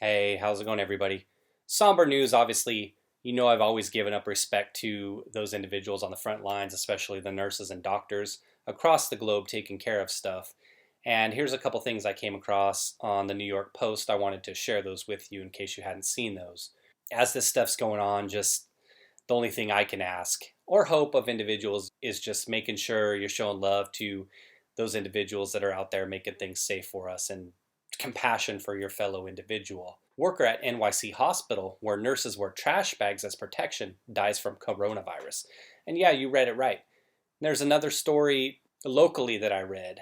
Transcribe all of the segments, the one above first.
Hey, how's it going, everybody? Somber news, obviously. I've always given up respect to those individuals on the front lines, especially the nurses and doctors across the globe taking care of stuff. And here's a couple things I came across on the New York Post. I wanted to share those with you in case you hadn't seen those. As this stuff's going on, just the only thing I can ask or hope of individuals is just making sure you're showing love to those individuals that are out there making things safe for us and compassion for your fellow individual. Worker at NYC hospital where nurses wear trash bags as protection dies from coronavirus. And yeah, you read it right. There's another story locally that I read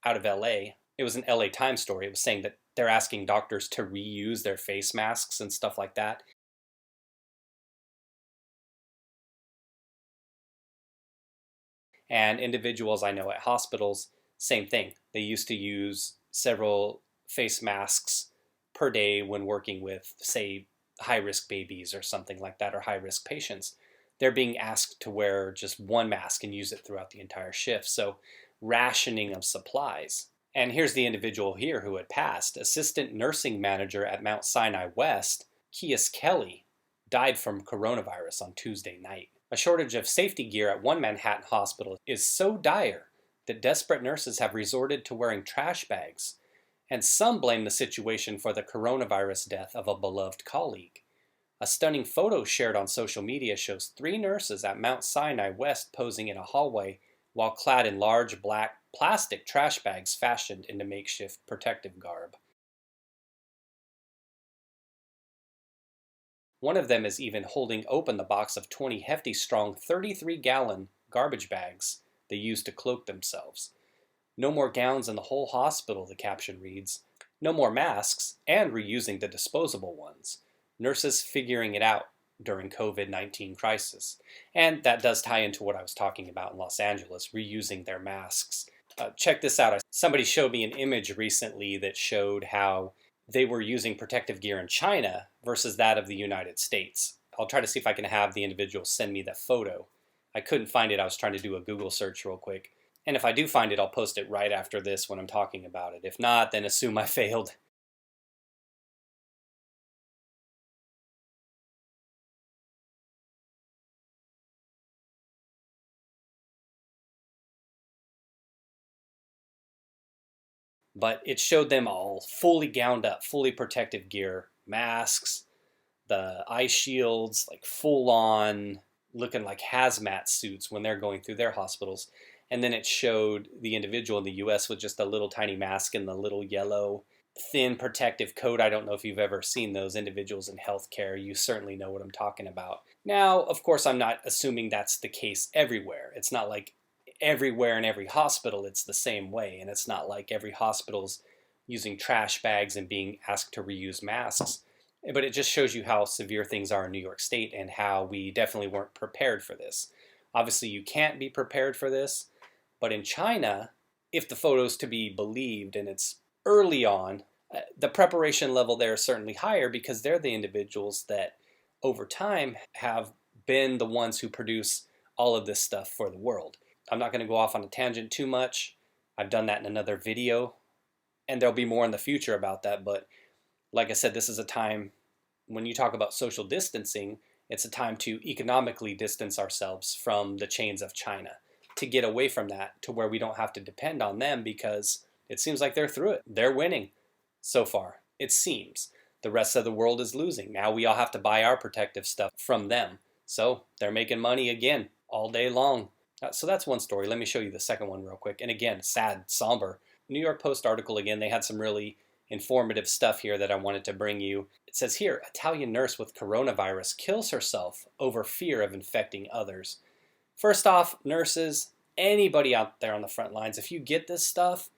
out of LA. It was an LA Times story. It was saying that they're asking doctors to reuse their face masks and stuff like that. And individuals I know at hospitals, same thing. They used to use several face masks per day when working with, say, high risk babies or something like that, or high risk patients. They're being asked to wear just one mask and use it throughout the entire shift. So, rationing of supplies. And here's the individual here who had passed. Assistant nursing manager at Mount Sinai West, Kias Kelly, died from coronavirus on Tuesday night. A shortage of safety gear at one Manhattan hospital is so dire that desperate nurses have resorted to wearing trash bags, and some blame the situation for the coronavirus death of a beloved colleague. A stunning photo shared on social media shows three nurses at Mount Sinai West posing in a hallway while clad in large black plastic trash bags fashioned into makeshift protective garb. One of them is even holding open the box of 20 hefty strong 33-gallon garbage bags they use to cloak themselves. No more gowns in the whole hospital, the caption reads. No more masks, and reusing the disposable ones. Nurses figuring it out during COVID-19 crisis. And that does tie into what I was talking about in Los Angeles, reusing their masks. Check this out. Somebody showed me an image recently that showed how they were using protective gear in China versus that of the United States. I'll try to see if I can have the individual send me that photo. I couldn't find it. I was trying to do a Google search real quick. And if I do find it, I'll post it right after this when I'm talking about it. If not, then assume I failed. But it showed them all fully gowned up, fully protective gear, masks, the eye shields, like full on looking like hazmat suits when they're going through their hospitals. And then it showed the individual in the US with just a little tiny mask and the little yellow thin protective coat. I don't know if you've ever seen those individuals in healthcare. You certainly know what I'm talking about. Now, of course, I'm not assuming that's the case everywhere. It's not like everywhere in every hospital it's the same way, and it's not like every hospital's using trash bags and being asked to reuse masks. But it just shows you how severe things are in New York State and how we definitely weren't prepared for this. Obviously, you can't be prepared for this, but in China, if the photos to be believed, and it's early on, the preparation level there is certainly higher because they're the individuals that over time have been the ones who produce all of this stuff for the world. I'm not going to go off on a tangent too much. I've done that in another video, and there'll be more in the future about that. But like I said, this is a time when you talk about social distancing, it's a time to economically distance ourselves from the chains of China, to get away from that to where we don't have to depend on them because it seems like they're through it. They're winning so far, it seems. The rest of the world is losing. Now we all have to buy our protective stuff from them. So they're making money again all day long. So that's one story. Let me show you the second one real quick. And again, sad, somber. New York Post article again. They had some really informative stuff here that I wanted to bring you. It says here, Italian nurse with coronavirus kills herself over fear of infecting others. First off, nurses, anybody out there on the front lines, if you get this stuff,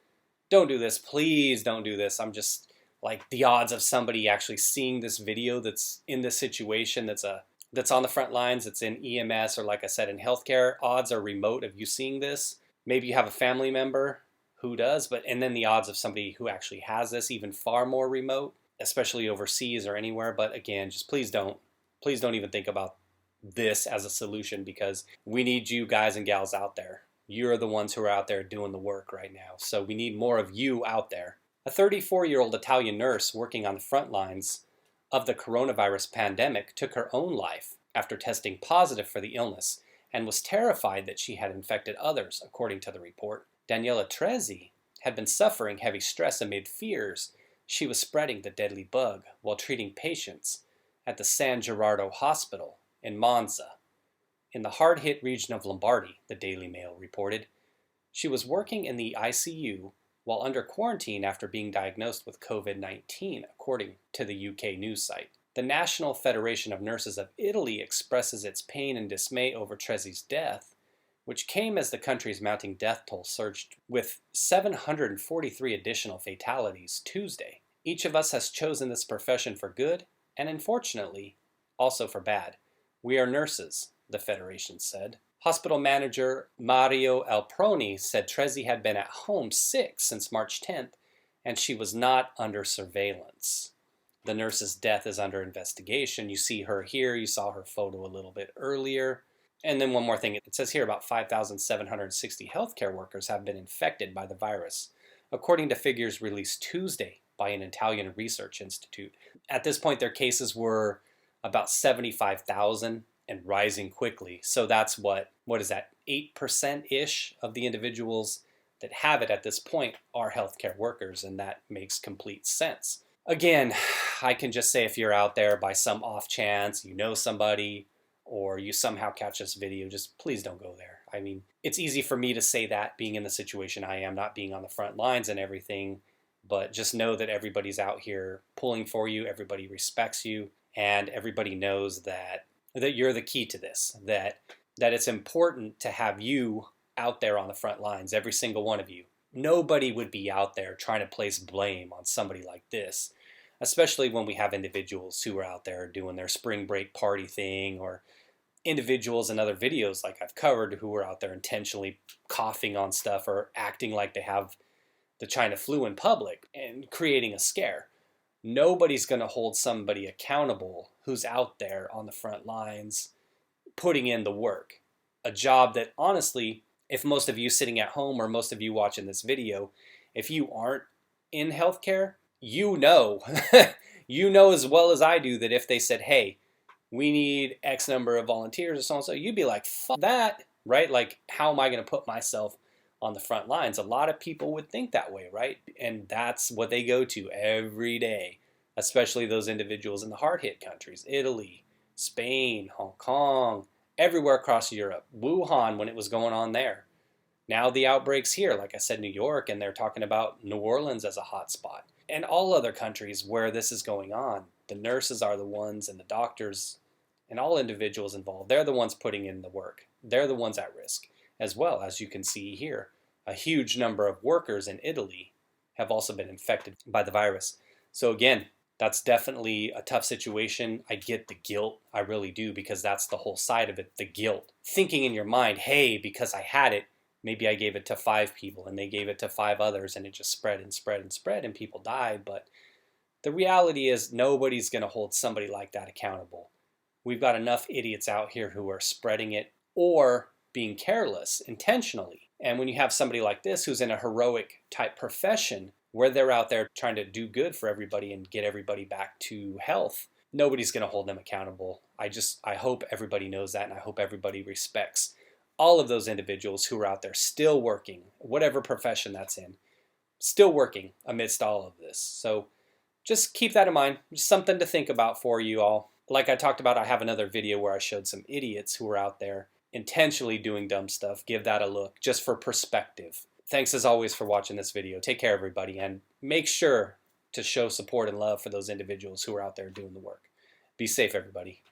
don't do this. Please don't do this. I'm just like the odds of somebody actually seeing this video that's in this situation, that's on the front lines, it's in EMS or like I said in healthcare, odds are remote of you seeing this. Maybe you have a family member who does, and then the odds of somebody who actually has this even far more remote, especially overseas or anywhere. But again, just please don't even think about this as a solution because we need you guys and gals out there. You're the ones who are out there doing the work right now. So we need more of you out there. A 34-year-old Italian nurse working on the front lines of the coronavirus pandemic took her own life after testing positive for the illness and was terrified that she had infected others, according to the report. Daniela Trezzi had been suffering heavy stress amid fears she was spreading the deadly bug while treating patients at the San Gerardo Hospital in Monza, in the hard-hit region of Lombardy, the Daily Mail reported. She was working in the ICU while under quarantine after being diagnosed with COVID-19, according to the UK news site. The National Federation of Nurses of Italy expresses its pain and dismay over Trezzi's death, which came as the country's mounting death toll surged with 743 additional fatalities Tuesday. Each of us has chosen this profession for good, and unfortunately, also for bad. We are nurses, the Federation said. Hospital manager Mario Alproni said Trezzi had been at home sick since March 10th, and she was not under surveillance. The nurse's death is under investigation. You see her here. You saw her photo a little bit earlier. And then one more thing. It says here about 5,760 healthcare workers have been infected by the virus, according to figures released Tuesday by an Italian research institute. At this point, their cases were about 75,000 and rising quickly. So that's what is that, 8%-ish of the individuals that have it at this point are healthcare workers, and that makes complete sense. Again, I can just say if you're out there by some off chance, you know somebody, or you somehow catch this video, just please don't go there. I mean, it's easy for me to say that being in the situation I am, not being on the front lines and everything, but just know that everybody's out here pulling for you, everybody respects you, and everybody knows that you're the key to this, that it's important to have you out there on the front lines, every single one of you. Nobody would be out there trying to place blame on somebody like this, especially when we have individuals who are out there doing their spring break party thing, or individuals in other videos like I've covered who are out there intentionally coughing on stuff or acting like they have the China flu in public and creating a scare. Nobody's going to hold somebody accountable who's out there on the front lines putting in the work. A job that, honestly, if most of you sitting at home or most of you watching this video, if you aren't in healthcare, you know, you know as well as I do that if they said, hey, we need X number of volunteers or so and so, you'd be like, fuck that, right? Like, how am I going to put myself on the front lines? A lot of people would think that way, right? And that's what they go to every day, especially those individuals in the hard-hit countries, Italy, Spain, Hong Kong, everywhere across Europe, Wuhan when it was going on there. Now the outbreaks here, like I said, New York, and they're talking about New Orleans as a hot spot. And all other countries where this is going on, the nurses are the ones, and the doctors and all individuals involved, they're the ones putting in the work. They're the ones at risk. As well, as you can see here, a huge number of workers in Italy have also been infected by the virus. So again, that's definitely a tough situation. I get the guilt, I really do, because that's the whole side of it, the guilt. Thinking in your mind, hey, because I had it, maybe I gave it to 5 people and they gave it to 5 others and it just spread and spread and spread and people died. But the reality is nobody's going to hold somebody like that accountable. We've got enough idiots out here who are spreading it or being careless intentionally. And when you have somebody like this who's in a heroic type profession where they're out there trying to do good for everybody and get everybody back to health, nobody's going to hold them accountable. I hope everybody knows that, and I hope everybody respects all of those individuals who are out there still working, whatever profession that's in, still working amidst all of this. So just keep that in mind. Just something to think about for you all. Like I talked about, I have another video where I showed some idiots who are out there intentionally doing dumb stuff. Give that a look just for perspective. Thanks as always for watching this video. Take care, everybody, and make sure to show support and love for those individuals who are out there doing the work. Be safe, everybody.